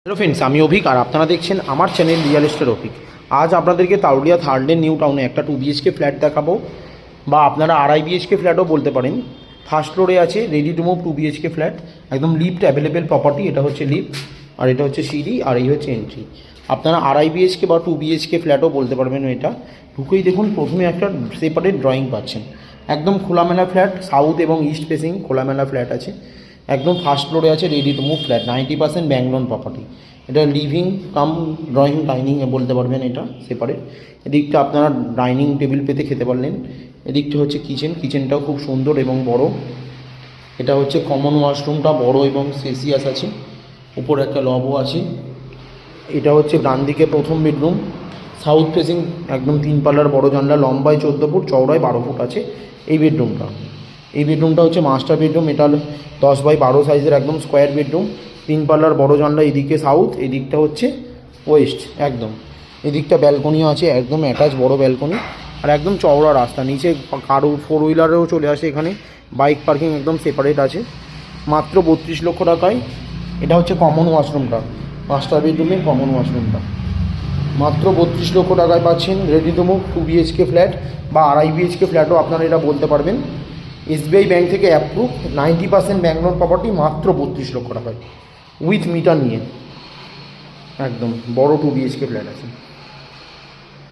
Hello friends, আমি অভিক আর আপনারা দেখছেন আমার চ্যানেল রিয়েল এস্টেট অভিক। আজ আপনাদেরকে তারুলিয়া থার্ড লেন নিউ টাউনে একটা 2 BHK ফ্ল্যাট দেখাবো, বা আপনারা আড়াই BHK ফ্ল্যাটও বলতে পারেন। ফার্স্ট ফ্লোরে আছে ready to move 2 BHK flat, একদম লিফট অ্যাভেলেবেল প্রপার্টি। এটা হচ্ছে লিফট আর এটা হচ্ছে সিঁড়ি আর এই হচ্ছে এন্ট্রি। আপনারা আড়াই BHK বা 2 BHK ফ্ল্যাটও বলতে পারবেন। এটা ঢুকেই দেখুন প্রথমে একটা সেপারেট ড্রয়িং পাচ্ছেন। একদম খোলামেলা ফ্ল্যাট, সাউথ এবং ইস্ট ফেসিং খোলামেলা ফ্ল্যাট আছে। একদম ফার্স্ট ফ্লোরে আছে ready to move flat, 90% bank loan property. এটা লিভিং কাম ড্রয়িং ডাইনিং বলতে পারবেন, এটা সেপারেট। এদিকটা আপনারা ডাইনিং টেবিল পেতে খেতে পারলেন। এদিকটা হচ্ছে কিচেনটাও খুব সুন্দর এবং বড়। এটা হচ্ছে কমন ওয়াশরুমটা বড় এবং স্পেসিয়াস আছে, উপরে একটা লবও আছে। এটা হচ্ছে ডান দিকে প্রথম বেডরুম, সাউথ ফেসিং, একদম 3 পাল্লার বড় জানলা, লম্বায় 14 ফুট, চওড়ায় 12 ফুট আছে এই বেডরুমটা হচ্ছে মাস্টার বেডরুম। এটা 10x12 সাইজের একদম স্কোয়ার বেডরুম, 3 পাল্লার বড় জানলা। এদিকে সাউথ, এদিকটা হচ্ছে ওয়েস্ট। একদম এদিকটা ব্যালকনিও আছে, একদম অ্যাটাচ বড় ব্যালকনি আর একদম চওড়া রাস্তা। নিচে কারো 4 হুইলারেও চলে আসে এখানে, বাইক পার্কিং একদম সেপারেট আছে। মাত্র 32 লক্ষ টাকায়। এটা হচ্ছে কমন ওয়াশরুমটা, মাস্টার বেডরুমের কমন ওয়াশরুমটা। মাত্র 32 লক্ষ টাকায় পাচ্ছেন ready to move 2 BHK flat বা আড়াই BHK ফ্ল্যাটও আপনারা এটা বলতে পারবেন। SBI ব্যাংক থেকে অ্যাপ্রুভ, 90% ব্যাংক লোন প্রপার্টি, মাত্র 32 লক্ষ টাকায় উইথ মিটার নিয়ে। একদম বড় 2 BHK ফ্ল্যাট আছে।